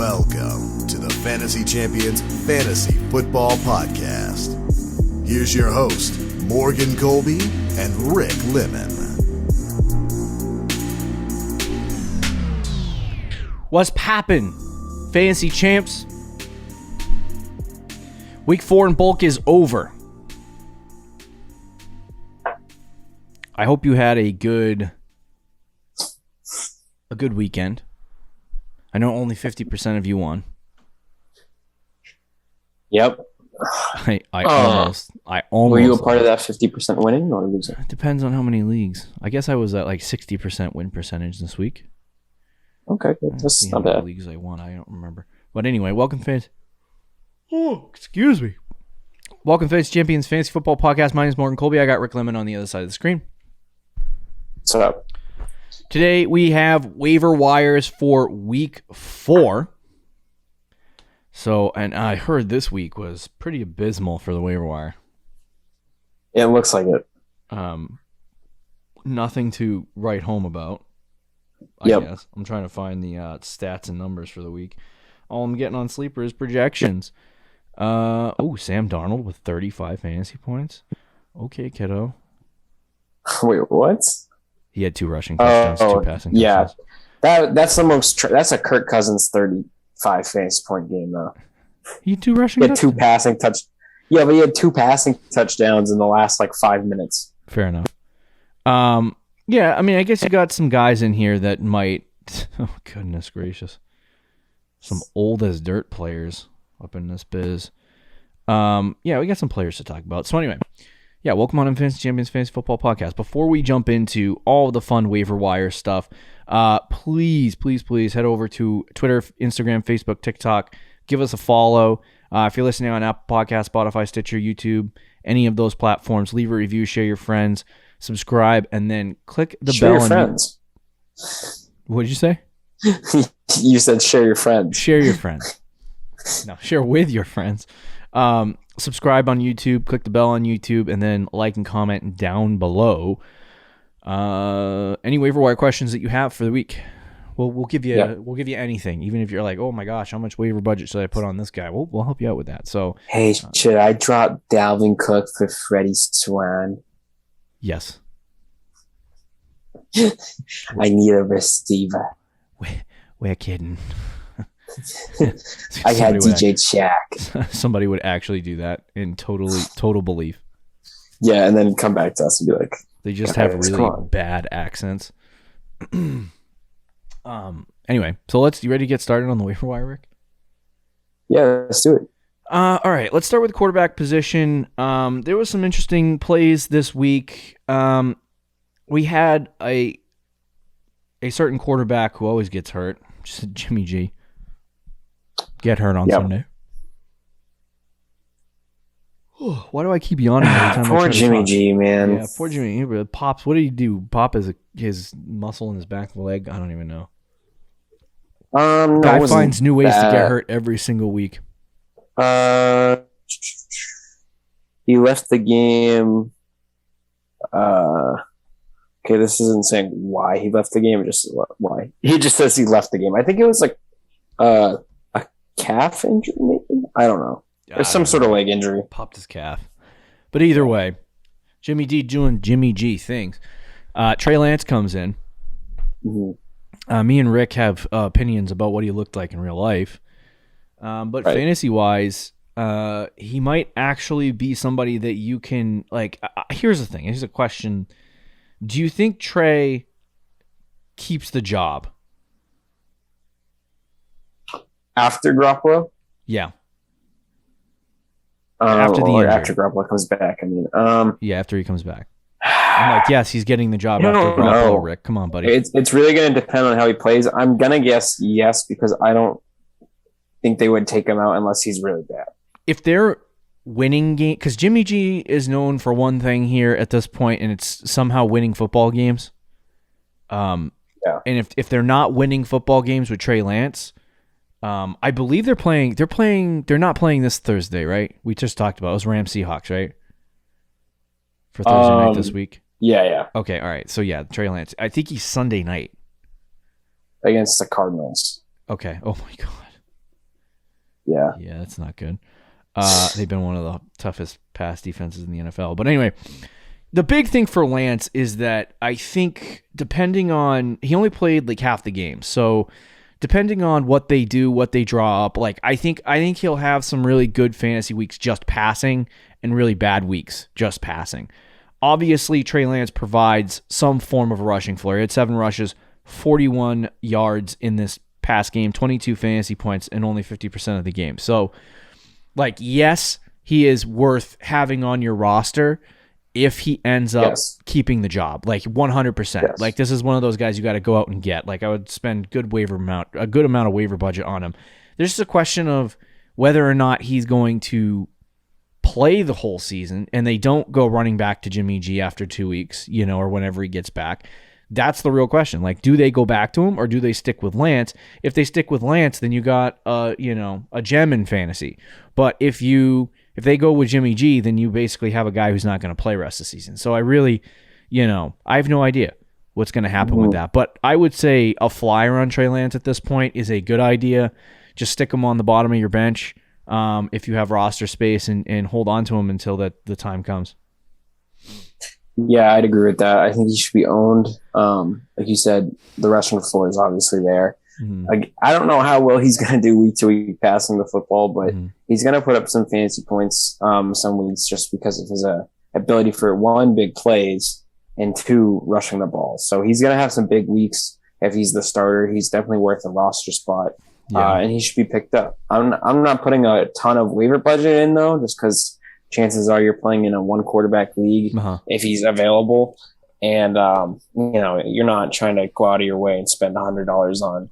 Welcome to the Fantasy Champions Fantasy Football Podcast. Here's your host, Morgan Colby and Rick Lemon. What's poppin', Fantasy Champs? Week 4 in bulk is over. I hope you had a good weekend. I know only 50% of you won. Yep. I almost. Were you a part of that 50% winning or losing? It depends on how many leagues. I guess I was at like 60% win percentage this week. Okay, that's not bad. Leagues I won, I don't remember. But anyway, welcome, fans. Oh, excuse me. Welcome, Fantasy Champions Fantasy Football Podcast. My name is Morgan Colby. I got Rick Lemon on the other side of the screen. What's up? Today we have waiver wires for week 4. So, and I heard this week was pretty abysmal for the waiver wire. Yeah, it looks like it. Nothing to write home about. I guess. I'm trying to find the stats and numbers for the week. All I'm getting on Sleeper is projections. Sam Darnold with 35 fantasy points. Okay, kiddo. Wait, what? He had 2 rushing touchdowns, 2 passing touchdowns. Yeah, that's the most. That's a Kirk Cousins 35 fantasy point game though. He had 2 rushing. He had 2 passing touch. Yeah, but he had 2 passing touchdowns in the last 5 minutes. Fair enough. Yeah, I mean, I guess you got some guys in here that might. Oh goodness gracious, some old as dirt players up in this biz. Yeah, we got some players to talk about. So anyway, yeah, welcome on Fantasy Champions Fantasy Football Podcast. Before we jump into all the fun waiver wire stuff, please head over to Twitter, Instagram, Facebook, TikTok. Give us a follow. If you're listening on Apple Podcasts, Spotify, Stitcher, YouTube, any of those platforms, leave a review, share your friends, subscribe, and then click the bell. Share your friends. What did you say? You said share your friends. Share your friends. No, share with your friends. Subscribe on YouTube, click the bell on YouTube, and then like and comment down below. Any waiver wire questions that you have for the week, we'll give you anything, even if you're like, oh my gosh, how much waiver budget should I put on this guy? We'll help you out with that. So hey, should I drop Dalvin Cook for Freddie Swan? Yes. I need a receiver. We're kidding. I had DJ Shaq. Somebody would actually do that in total belief. Yeah, and then come back to us and be like, they just have really bad accents. Anyway, so you ready to get started on the waiver wire, Rick? Yeah, let's do it. All right, let's start with the quarterback position. There was some interesting plays this week. We had a certain quarterback who always gets hurt, just Jimmy G. Get hurt on Sunday. Why do I keep yawning every time? Poor Jimmy G, man. Yeah, poor Jimmy. Pops, what did he do? Pop his muscle in his back of the leg? I don't even know. Guy finds new ways to get hurt every single week. He left the game. Okay, this isn't saying why he left the game, just why. He just says he left the game. I think it was like a calf injury, maybe? I don't know. There's some sort of leg injury. Popped his calf. But either way, Jimmy D doing Jimmy G things. Trey Lance comes in. Mm-hmm. Me and Rick have opinions about what he looked like in real life. But right. Fantasy-wise, he might actually be somebody that you can, here's the thing. Here's a question. Do you think Trey keeps the job? After Garoppolo? Yeah. After Garoppolo comes back, I mean. Yeah, after he comes back. I'm like, yes, he's getting the job after Garoppolo, Rick. Come on, buddy. It's really going to depend on how he plays. I'm going to guess yes, because I don't think they would take him out unless he's really bad. If they're winning game, because Jimmy G is known for one thing here at this point, and it's somehow winning football games. Yeah. And if they're not winning football games with Trey Lance, I believe they're not playing this Thursday, right? We just talked about it. It was Rams Seahawks, right? For Thursday night this week. Yeah. Okay, all right. So yeah, Trey Lance. I think he's Sunday night against the Cardinals. Okay. Oh my God. Yeah. Yeah, that's not good. They've been one of the toughest pass defenses in the NFL. But anyway, the big thing for Lance is that I think depending on, he only played like half the game. So depending on what they do, what they draw up, like I think he'll have some really good fantasy weeks just passing and really bad weeks just passing. Obviously, Trey Lance provides some form of a rushing floor. He had 7 rushes, 41 yards in this past game, 22 fantasy points, and only 50% of the game. So, like, yes, he is worth having on your roster if he ends up keeping the job, like 100%. Yes. Like, this is one of those guys you got to go out and get. Like, I would spend a good amount of waiver budget on him. There's just a question of whether or not he's going to play the whole season, and they don't go running back to Jimmy G after 2 weeks, or whenever he gets back. That's the real question. Like, do they go back to him or do they stick with Lance? If they stick with Lance, then you got a gem in fantasy. But if they go with Jimmy G, then you basically have a guy who's not going to play rest of the season. So I really, I have no idea what's going to happen with that. But I would say a flyer on Trey Lance at this point is a good idea. Just stick him on the bottom of your bench if you have roster space and hold on to him until the time comes. Yeah, I'd agree with that. I think he should be owned. Like you said, the rushing floor is obviously there. Mm-hmm. Like, I don't know how well he's going to do week to week passing the football, but he's going to put up some fantasy points some weeks just because of his ability for 1, big plays, and 2, rushing the ball. So he's going to have some big weeks if he's the starter. He's definitely worth a roster spot, and he should be picked up. I'm not putting a ton of waiver budget in, though, just because chances are you're playing in a 1 quarterback league if he's available. And, you're not trying to go out of your way and spend $100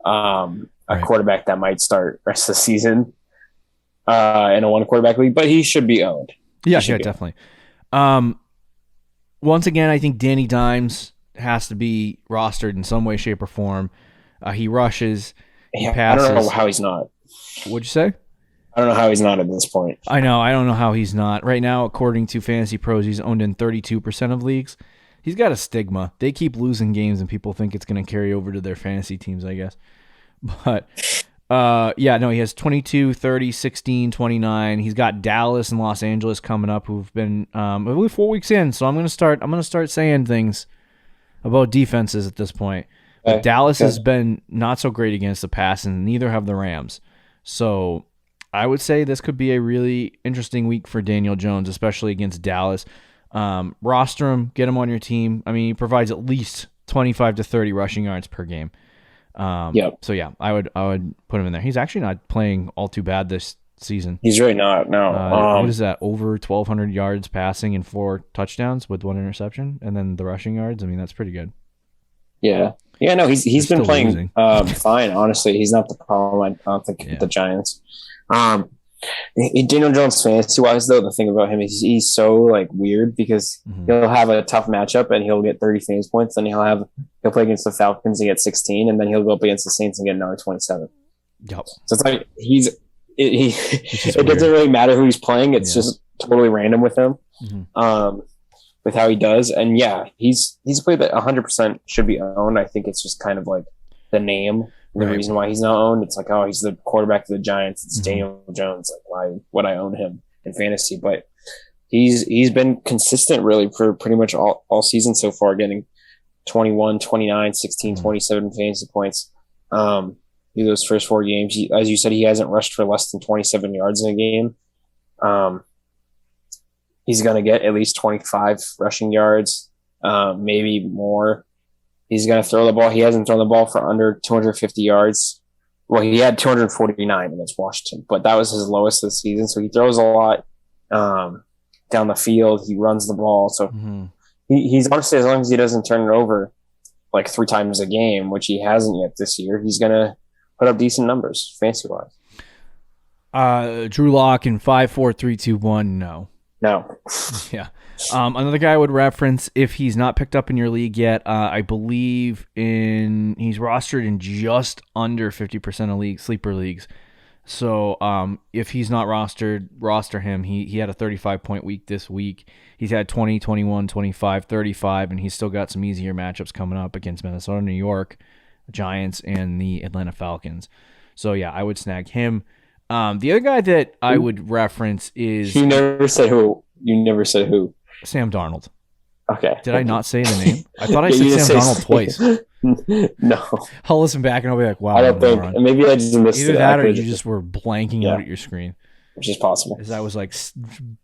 on a quarterback that might start rest of the season in a 1 quarterback league, but he should be owned. Yeah, definitely. Once again, I think Danny Dimes has to be rostered in some way, shape, or form. He rushes, he passes. I don't know how he's not. What'd you say? I don't know how he's not at this point. I know. I don't know how he's not. Right now, according to Fantasy Pros, he's owned in 32% of leagues. He's got a stigma. They keep losing games, and people think it's going to carry over to their fantasy teams, I guess. But, he has 22, 30, 16, 29. He's got Dallas and Los Angeles coming up who've been only 4 weeks in, so I'm going to start saying things about defenses at this point. But Dallas has been not so great against the pass, and neither have the Rams. So I would say this could be a really interesting week for Daniel Jones, especially against Dallas. Roster him, get him on your team. I mean, he provides at least 25 to 30 rushing yards per game. So yeah, I would put him in there. He's actually not playing all too bad this season. He's really not. No. What is that? Over 1,200 yards passing and 4 touchdowns with 1 interception, and then the rushing yards. I mean, that's pretty good. Yeah. Yeah. No, he's been playing fine. Honestly, he's not the problem. I don't think with the Giants. Daniel Jones fantasy wise, though, the thing about him is he's so like weird because he'll have a tough matchup and he'll get 30 fantasy points, then he'll play against the Falcons and get 16, and then he'll go up against the Saints and get another 27. Yep. So it's like it doesn't really matter who he's playing. It's just totally random with him, with how he does. And yeah, he's a player that 100% should be owned. I think it's just kind of like the name. The reason why he's not owned, it's like, he's the quarterback of the Giants. It's Daniel Jones. Like, why would I own him in fantasy? But he's been consistent really for pretty much all season so far, getting 21, 29, 16, 27 fantasy points through those first 4 games. As you said, he hasn't rushed for less than 27 yards in a game. He's going to get at least 25 rushing yards, maybe more. He's going to throw the ball. He hasn't thrown the ball for under 250 yards. Well, he had 249 against Washington, but that was his lowest of the season. So he throws a lot down the field. He runs the ball. So he's honestly, as long as he doesn't turn it over like 3 times a game, which he hasn't yet this year, he's going to put up decent numbers fantasy-wise. Drew Lock in 5, 4, 3, 2, 1, no. Yeah. Another guy I would reference if he's not picked up in your league yet, I believe he's rostered in just under 50% of sleeper leagues. So if he's not rostered, roster him. He had a 35-point week this week. He's had 20, 21, 25, 35, and he's still got some easier matchups coming up against Minnesota, New York, Giants, and the Atlanta Falcons. So yeah, I would snag him. The other guy that I would reference is... You never said who. Sam Darnold. Okay. Did I not say the name? I thought I said Sam Darnold twice. No. I'll listen back and I'll be like, wow. I don't think. Maybe I just missed Either it. that or you just were blanking out at your screen. Which is possible. As I was like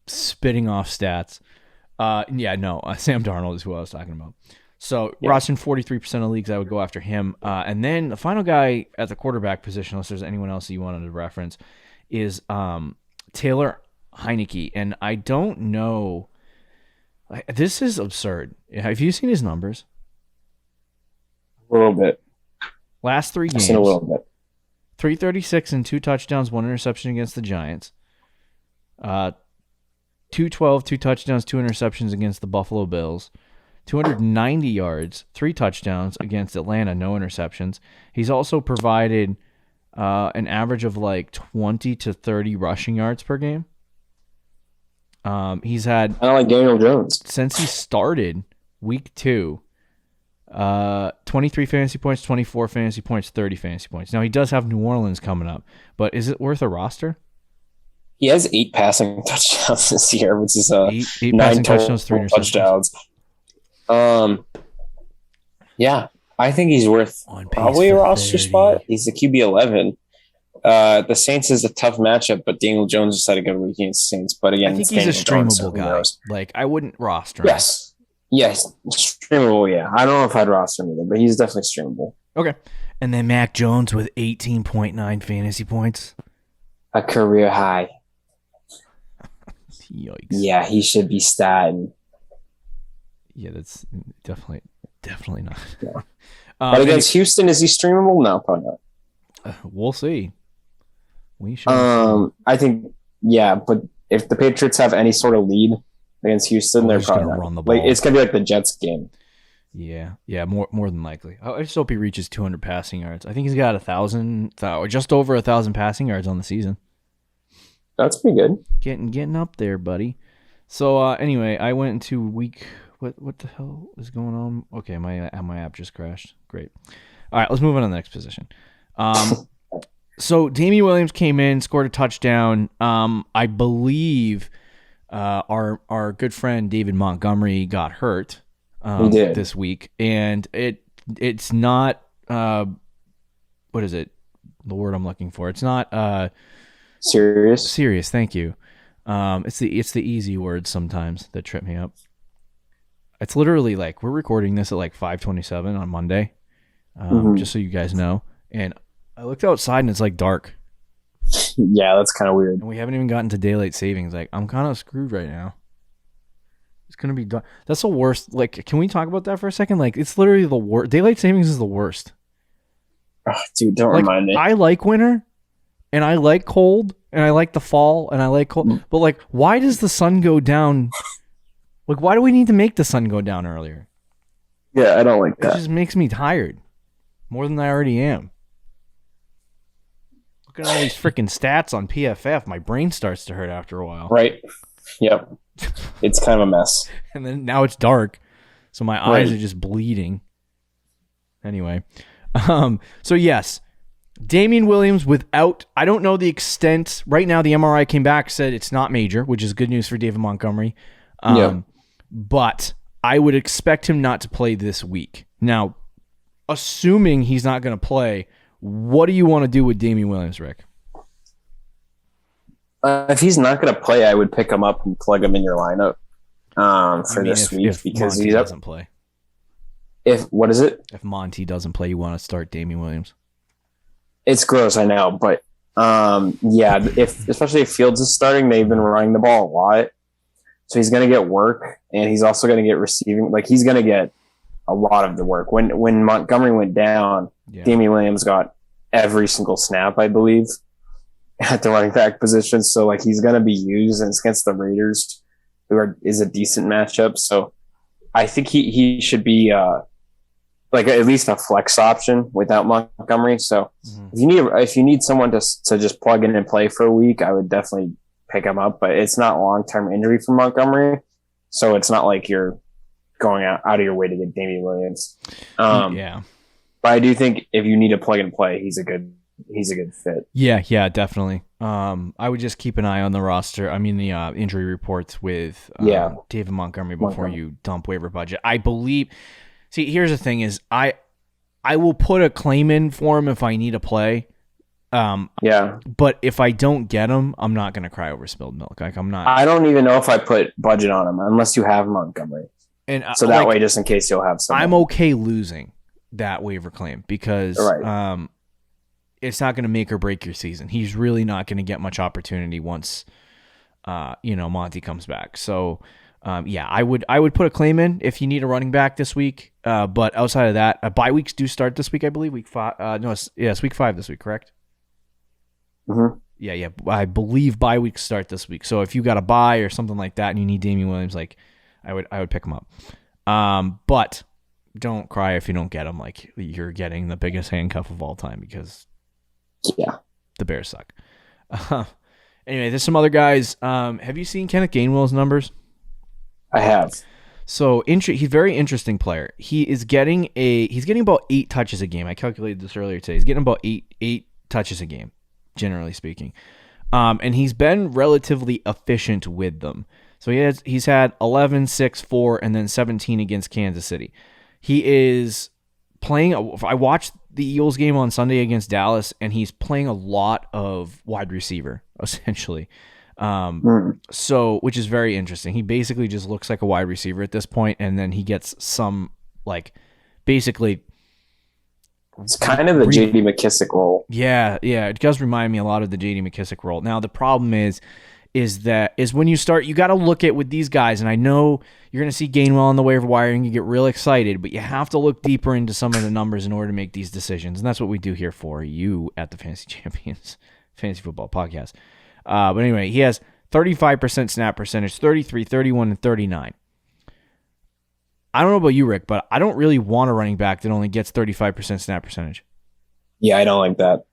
spitting off stats. Sam Darnold is who I was talking about. So rostering 43% of leagues, I would go after him. And then the final guy at the quarterback position, unless there's anyone else that you wanted to reference, is Taylor Heineke. And I don't know. This is absurd. Have you seen his numbers? A little bit. Last 3 games. I've seen a little bit. 336 and 2 touchdowns, 1 interception against the Giants. 212, 2 touchdowns, 2 interceptions against the Buffalo Bills. 290 yards, 3 touchdowns against Atlanta, no interceptions. He's also provided an average of like 20 to 30 rushing yards per game. He's had... I don't like Daniel Jones. Since he started week 2, 23 fantasy points, 24 fantasy points, 30 fantasy points. Now, he does have New Orleans coming up, but is it worth a roster? He has 8 passing touchdowns this year, which is 8 9 passing touchdowns, 3 interceptions. Yeah, I think he's worth probably a roster spot. He's the QB 11. The Saints is a tough matchup, but Daniel Jones just had a good week against the Saints. But again, I think he's a streamable guy. Like, I wouldn't roster him. Yes, streamable. Yeah, I don't know if I'd roster him either, but he's definitely streamable. Okay, and then Mac Jones with 18.9 fantasy points, a career high. Yikes! Yeah, he should be starting. Yeah, that's definitely not. Yeah. But against Houston, is he streamable? No, probably not. We'll see. We should. I think, but if the Patriots have any sort of lead against Houston, they're probably going to run the ball. Like, it's going to be like the Jets game. Yeah, more than likely. I just hope he reaches 200 passing yards. I think he's got 1,000, just over 1,000 passing yards on the season. That's pretty good. Getting up there, buddy. So anyway, I went into week. What the hell is going on? Okay, my app just crashed. Great. All right, let's move on to the next position. So Damian Williams came in, scored a touchdown. I believe our good friend David Montgomery got hurt this week, and it's not what is it? The word I'm looking for. It's not serious. Serious. Thank you. It's the easy words sometimes that trip me up. It's literally like we're recording this at like 5:27 on Monday, just so you guys know. And I looked outside and it's like dark. Yeah, that's kind of weird. And we haven't even gotten to daylight savings. Like, I'm kind of screwed right now. It's gonna be dark. That's the worst. Like, can we talk about that for a second? Like, it's literally the worst. Daylight savings is the worst. Oh, dude, don't remind me. I like winter, and I like cold, and I like the fall, and I like cold. But like, why does the sun go down? Like, why do we need to make the sun go down earlier? Yeah, I don't like that. It just makes me tired. More than I already am. Looking at all these freaking stats on PFF, my brain starts to hurt after a while. Right. Yep. It's kind of a mess. And then now it's dark, so my eyes are just bleeding. Anyway. So yes, Damian Williams I don't know the extent. Right now, the MRI came back, said it's not major, which is good news for David Montgomery. But I would expect him not to play this week. Now, assuming he's not going to play, what do you want to do with Damian Williams, Rick? If he's not going to play, I would pick him up and plug him in your lineup this week if because Monty he doesn't play. What is it? If Monty doesn't play, you want to start Damian Williams. It's gross, I know, but especially if Fields is starting, they've been running the ball a lot. So he's going to get work, and he's also going to get receiving. Like, he's going to get a lot of the work. When Montgomery went down, Damian Williams got every single snap, I believe, at the running back position. So, like, he's going to be used, and it's against the Raiders, is a decent matchup. So I think he should be like at least a flex option without Montgomery. So if you need someone to just plug in and play for a week, I would definitely pick him up, but it's not long-term injury for Montgomery, so it's not like you're going out of your way to get Damian Williams. But I do think if you need a plug and play, he's a good he's a good fit. Yeah, definitely. I would just keep an eye on the roster. I mean, the injury reports with David Montgomery before you dump waiver budget. I believe. See, here's the thing: is I will put a claim in for him if I need a play. But if I don't get him, I'm not going to cry over spilled milk. Like I'm not. I don't even know if I put budget on him unless you have Montgomery. And so that way, just in case you'll have someone. I'm okay losing that waiver claim because it's not going to make or break your season. He's really not going to get much opportunity once Monty comes back. So I would put a claim in if you need a running back this week. But outside of that, bye weeks do start this week, I believe. Week 5. It's week 5 this week, correct? Mm-hmm. Yeah. I believe bye weeks start this week. So if you got a bye or something like that and you need Damian Williams, like I would pick him up. But don't cry if you don't get him. Like you're getting the biggest handcuff of all time because the Bears suck. Anyway, there's some other guys. Have you seen Kenneth Gainwell's numbers? I have. So he's a very interesting player. He's getting about 8 touches a game. I calculated this earlier today. He's getting about eight touches a game, generally speaking. And he's been relatively efficient with them. So he's had 11, 6, 4, and then 17 against Kansas City. He is playing. I watched the Eagles game on Sunday against Dallas, and he's playing a lot of wide receiver, essentially. So, which is very interesting. He basically just looks like a wide receiver at this point, and then he gets some, basically. It's kind of the J.D. McKissick role. Yeah, it does remind me a lot of the J.D. McKissick role. Now, the problem is when you start, you got to look at with these guys, and I know you're going to see Gainwell on the waiver wire and you get real excited, but you have to look deeper into some of the numbers in order to make these decisions, and that's what we do here for you at the Fantasy Champions Fantasy Football Podcast. But anyway, he has 35% snap percentage, 33, 31, and 39. I don't know about you, Rick, but I don't really want a running back that only gets 35% snap percentage. Yeah, I don't like that.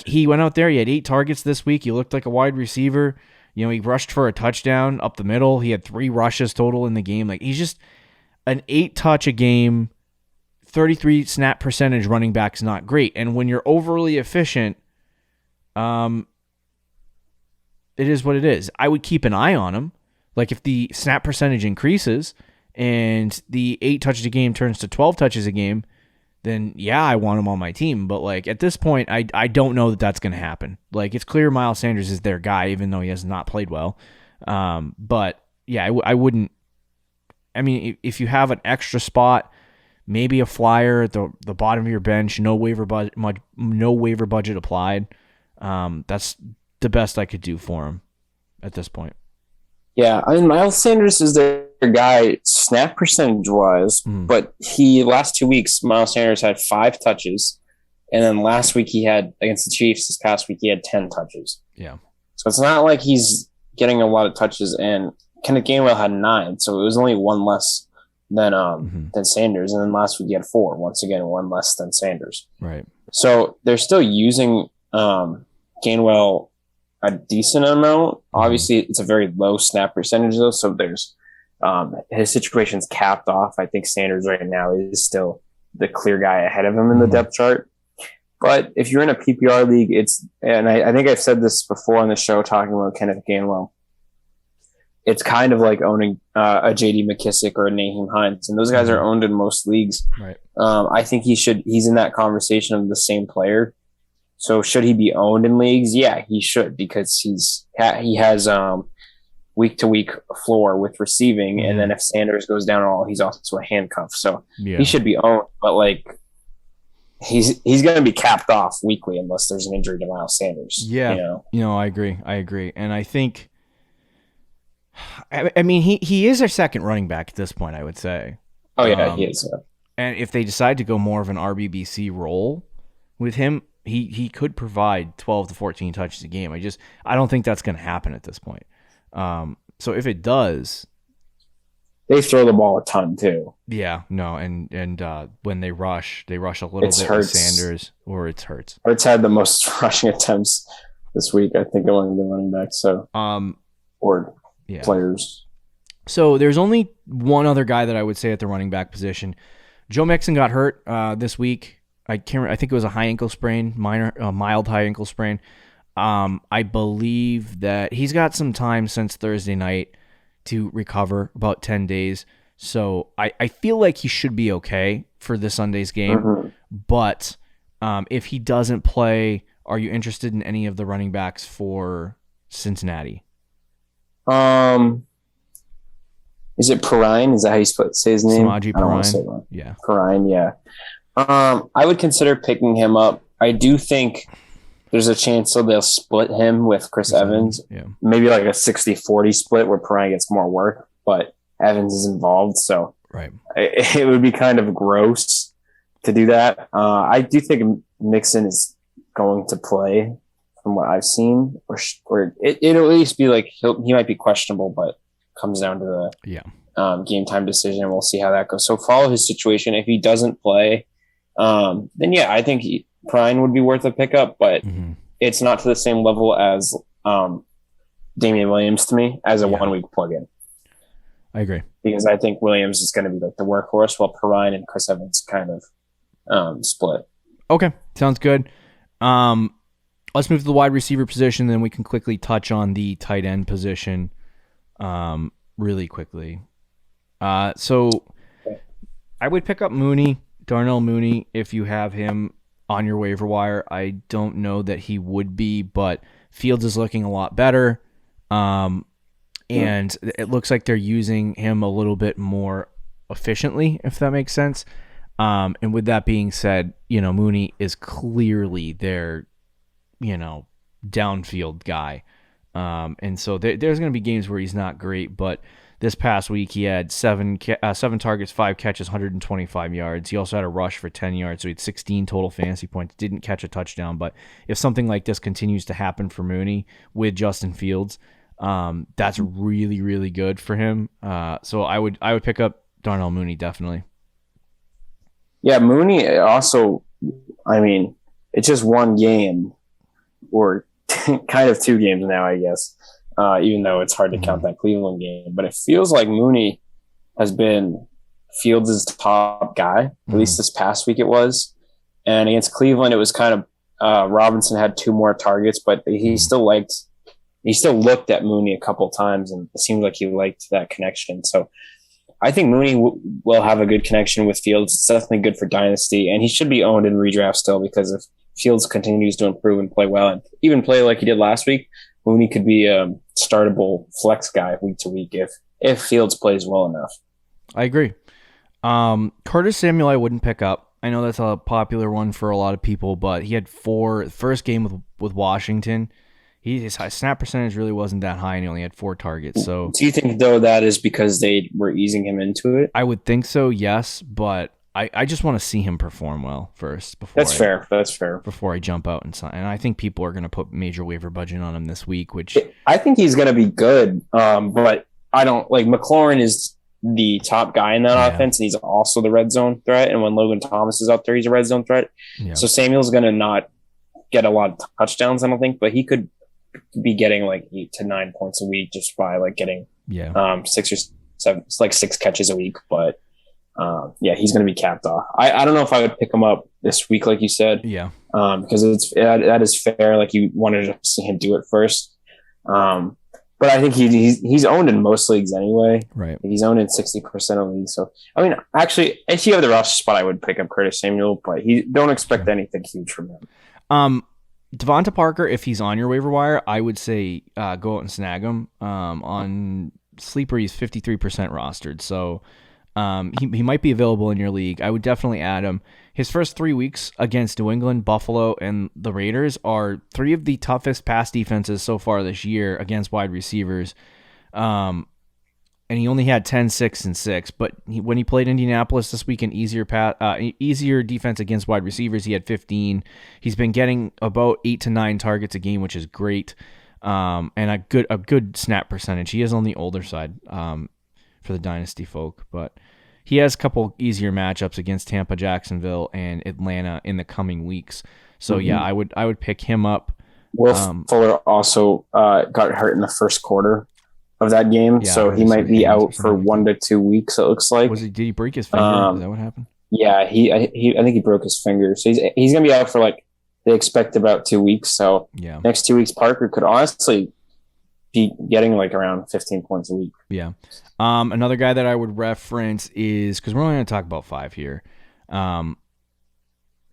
He went out there, he had 8 targets this week. He looked like a wide receiver. He rushed for a touchdown up the middle. He had 3 rushes total in the game. He's just an 8 touch a game, 33 snap percentage running back's not great. And when you're overly efficient, it is what it is. I would keep an eye on him. If the snap percentage increases and the 8 touches a game turns to 12 touches a game, then I want him on my team. But at this point, I don't know that that's going to happen. It's clear Miles Sanders is their guy, even though he has not played well. But I wouldn't. I mean, if you have an extra spot, maybe a flyer at the bottom of your bench, no waiver budget applied. That's the best I could do for him at this point. Yeah, I mean, Miles Sanders is their guy snap percentage-wise, but last 2 weeks, Miles Sanders had 5 touches, and then last week he had, against the Chiefs, this past week, he had 10 touches. Yeah. So it's not like he's getting a lot of touches, and Kenneth Gainwell had 9, so it was only 1 less than Sanders, and then last week he had 4, once again, 1 less than Sanders. Right. So they're still using Gainwell a decent amount. Obviously, it's a very low snap percentage, though, so there's his situation's capped off. I think Sanders right now is still the clear guy ahead of him in the depth chart. But if you're in a PPR league, and I think I've said this before on the show talking about Kenneth Gainwell, it's kind of like owning a J.D. McKissick or a Naheem Hines, and those guys are owned in most leagues. Right. I think he's in that conversation of the same player. So should he be owned in leagues? Yeah, he should, because he has week-to-week floor with receiving, and then if Sanders goes down at all, he's also a handcuff. So he should be owned, but he's going to be capped off weekly unless there's an injury to Miles Sanders. Yeah, I agree, and I think, I mean, he is our second running back at this point, I would say. Oh yeah, he is. Yeah. And if they decide to go more of an RBBC role with him, he could provide 12 to 14 touches a game. I don't think that's going to happen at this point. So if it does, they throw the ball a ton too. Yeah, no, and when they rush a little bit Hurts. with Sanders, or it's Hurts. Hurts had the most rushing attempts this week, I think, among the running backs. So, players. So there's only one other guy that I would say at the running back position. Joe Mixon got hurt this week. I can't remember, I think it was a high ankle sprain, mild high ankle sprain. I believe that he's got some time since Thursday night to recover, about 10 days. So I feel like he should be okay for this Sunday's game. Mm-hmm. But if he doesn't play, are you interested in any of the running backs for Cincinnati? Is it Perrine? Is that how you say his name? Samaje Perrine. Yeah. Perrine, yeah. I would consider picking him up. I do think there's a chance they'll split him with Chris Evans. Yeah. Maybe like a 60-40 split where Perrine gets more work, but Evans is involved. So right. It would be kind of gross to do that. I do think Mixon is going to play from what I've seen, or it'll at least be like he might be questionable, but comes down to the game time decision. We'll see how that goes. So follow his situation. If he doesn't play, then yeah, I think Perrine would be worth a pickup, but it's not to the same level as Damian Williams to me as a 1 week plug-in. I agree, because I think Williams is going to be like the workhorse, while Perrine and Chris Evans kind of split. Okay, sounds good. Let's move to the wide receiver position, then we can quickly touch on the tight end position really quickly. So I would pick up Darnell Mooney, if you have him on your waiver wire. I don't know that he would be, but Fields is looking a lot better. And it looks like they're using him a little bit more efficiently, if that makes sense. And with that being said, Mooney is clearly their, downfield guy. And so there's going to be games where he's not great, but this past week he had seven targets, 5 catches, 125 yards. He also had a rush for 10 yards, so he had 16 total fantasy points. Didn't catch a touchdown, but if something like this continues to happen for Mooney with Justin Fields, that's really, really good for him. So I would pick up Darnell Mooney, definitely. Yeah, Mooney also, it's just one game, or kind of 2 games now, I guess, even though it's hard to count that Cleveland game. But it feels like Mooney has been Fields' top guy, at least this past week it was. And against Cleveland, it was kind of Robinson had 2 more targets, but he still looked at Mooney a couple times, and it seemed like he liked that connection. So I think Mooney will have a good connection with Fields. It's definitely good for Dynasty, and he should be owned in redraft still, because if Fields continues to improve and play well, and even play like he did last week, Mooney could be a startable flex guy week to week if Fields plays well enough. I agree. Curtis Samuel I wouldn't pick up. I know that's a popular one for a lot of people, but he had first game with Washington. His snap percentage really wasn't that high, and he only had 4 targets. So, do you think, though, that is because they were easing him into it? I would think so, yes, but I just want to see him perform well first. That's fair. Before I jump out and sign. And I think people are going to put major waiver budget on him this week, which I think he's going to be good. But I don't like McLaurin is the top guy in that offense, and he's also the red zone threat. And when Logan Thomas is out there, he's a red zone threat. Yeah. So Samuel's going to not get a lot of touchdowns, I don't think, but he could be getting like 8 to 9 points a week just by like getting 6 or 7, like 6 catches a week. But he's going to be capped off. I don't know if I would pick him up this week, like you said. Yeah. Because that is fair. Like you wanted to see him do it first. But I think he's owned in most leagues anyway. Right. He's owned in 60% of leagues. So actually, if you have the roster spot, I would pick up Curtis Samuel, but don't expect anything huge from him. Devonta Parker, if he's on your waiver wire, I would say go out and snag him. On Sleeper, he's 53% rostered, so he might be available in your league. I would definitely add him. His first 3 weeks against New England, Buffalo, and the Raiders are 3 of the toughest pass defenses so far this year against wide receivers. And he only had 10, 6, and 6. But when he played Indianapolis this week, an easier defense against wide receivers, he had 15. He's been getting about 8 to 9 targets a game, which is great, and a good snap percentage. He is on the older side for the dynasty folk, but he has a couple easier matchups against Tampa, Jacksonville, and Atlanta in the coming weeks. So yeah, I would pick him up. Will Fuller also got hurt in the first quarter of that game, so he might be out for 1 to 2 weeks. It looks like. Did he break his finger? Is that what happened? Yeah, I think he broke his finger, so he's gonna be out for like they expect about 2 weeks. So Yeah. next 2 weeks, Parker could honestly be getting like around 15 points a week. Yeah. Another guy that I would reference is, because we're only going to talk about 5 here,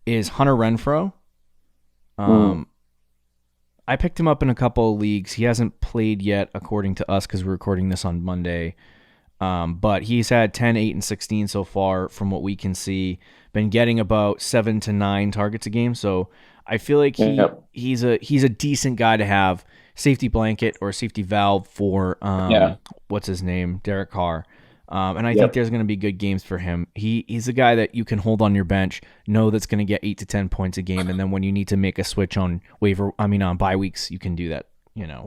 is Hunter Renfro. I picked him up in a couple of leagues. He hasn't played yet, according to us, because we're recording this on Monday. But he's had 10, 8, and 16 so far, from what we can see. Been getting about 7 to 9 targets a game. So I feel like he's a decent guy to have safety blanket or safety valve for what's his name, Derek Carr. And I think there's going to be good games for him. He's a guy that you can hold on your bench, know that's going to get 8 to 10 points a game, and then when you need to make a switch on bye weeks, you can do that,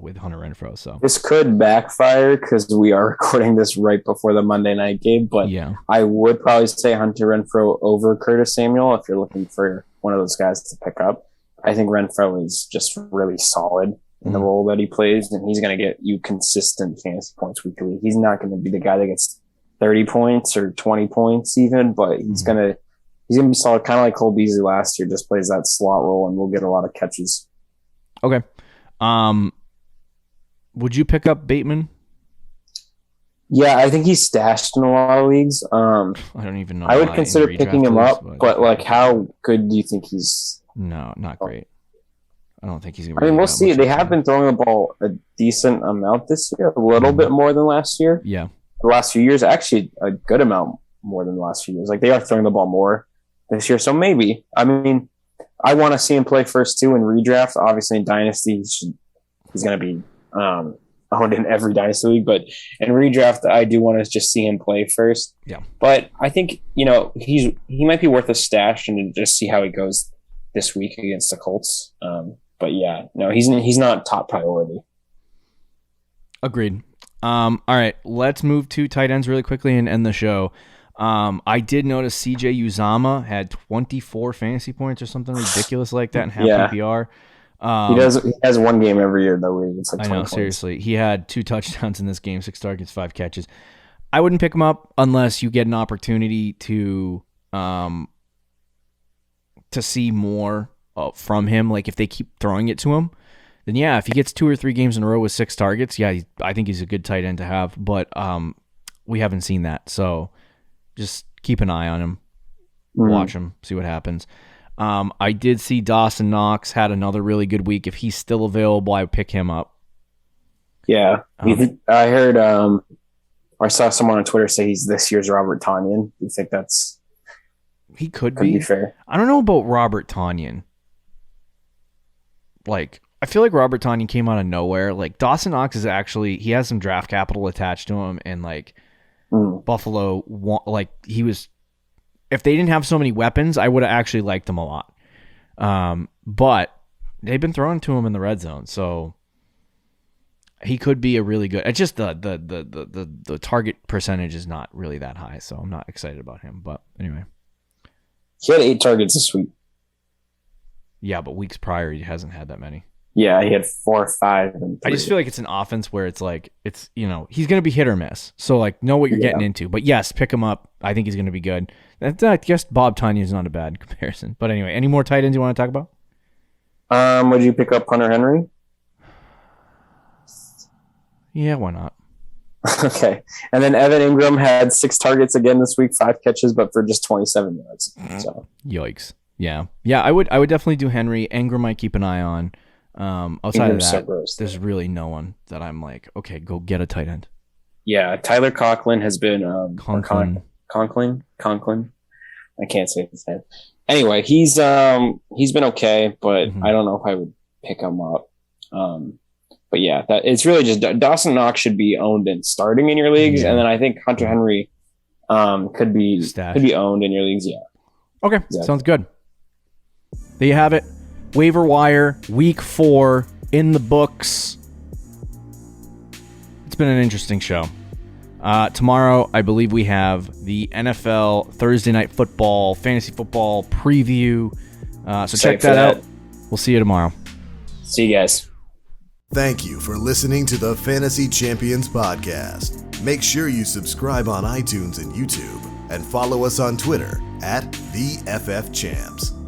with Hunter Renfro. So this could backfire because we are recording this right before the Monday night game, but I would probably say Hunter Renfro over Curtis Samuel if you're looking for one of those guys to pick up. I think Renfro is just really solid in the role that he plays, and he's going to get you consistent fantasy points weekly. He's not going to be the guy that gets 30 points or 20 points even, but he's gonna be solid, kind of like Cole Beasley last year, just plays that slot role and will get a lot of catches. Okay. Would you pick up Bateman? Yeah, I think he's stashed in a lot of leagues. I don't even know. I would consider picking him up, but like, how good do you think he's? No, not great. I don't think he's gonna. I mean, we'll see. They have been throwing the ball a decent amount this year, a little bit more than last year. Yeah. The last few years, actually a good amount more than the last few years. Like, they are throwing the ball more this year. So maybe, I mean, I want to see him play first too in redraft. Obviously in Dynasty, he's going to be owned in every Dynasty league, but in redraft, I do want to just see him play first. Yeah. But I think, he might be worth a stash and just see how he goes this week against the Colts. But yeah, no, he's not top priority. Agreed. All right, let's move to tight ends really quickly and end the show. I did notice CJ Uzama had 24 fantasy points or something ridiculous like that in half PPR. He has one game every year though. It's like 20 I know, points. seriously. He had 2 touchdowns in this game, 6 targets, 5 catches. I wouldn't pick him up unless you get an opportunity to see more from him. Like if they keep throwing it to him. Then if he gets 2 or 3 games in a row with 6 targets, I think he's a good tight end to have. But we haven't seen that, so just keep an eye on him, watch him, see what happens. I did see Dawson Knox had another really good week. If he's still available, I would pick him up. Yeah, I heard. I saw someone on Twitter say he's this year's Robert Tonyan. Do you think that's? He could be fair. I don't know about Robert Tonyan. Like, I feel like Robert Tonyan came out of nowhere. Like, Dawson Knox is actually, he has some draft capital attached to him, and like Buffalo, like he was, if they didn't have so many weapons, I would have actually liked him a lot. But they've been throwing to him in the red zone, so he could be a really good. It's just the target percentage is not really that high, so I'm not excited about him. But anyway, he had 8 targets this week. Yeah, but weeks prior he hasn't had that many. Yeah, he had 4 or 5. And 3. I just feel like it's an offense where it's like, he's going to be hit or miss. So, like, know what you're getting into. But, yes, pick him up. I think he's going to be good. I guess Bob Tonyan is not a bad comparison. But anyway, any more tight ends you want to talk about? Would you pick up Hunter Henry? Yeah, why not? Okay. And then Evan Ingram had 6 targets again this week, 5 catches, but for just 27 yards. So. Yikes. Yeah. Yeah, I would definitely do Henry. Ingram I keep an eye on. Outside of that, there's really no one that I'm like, okay, go get a tight end. Yeah, Tyler Conklin has been Conklin. I can't say his name. Anyway, he's been okay, but I don't know if I would pick him up. But yeah, that it's really just Dawson Knox should be owned and starting in your leagues, and then I think Hunter Henry could be owned in your leagues. Yeah. Okay, exactly. Sounds good. There you have it. Waiver wire, week 4 in the books. It's been an interesting show. Tomorrow, I believe we have the NFL Thursday Night Football, Fantasy Football preview. So check that out. We'll see you tomorrow. See you guys. Thank you for listening to the Fantasy Champions Podcast. Make sure you subscribe on iTunes and YouTube. and follow us on Twitter @TheFFChamps.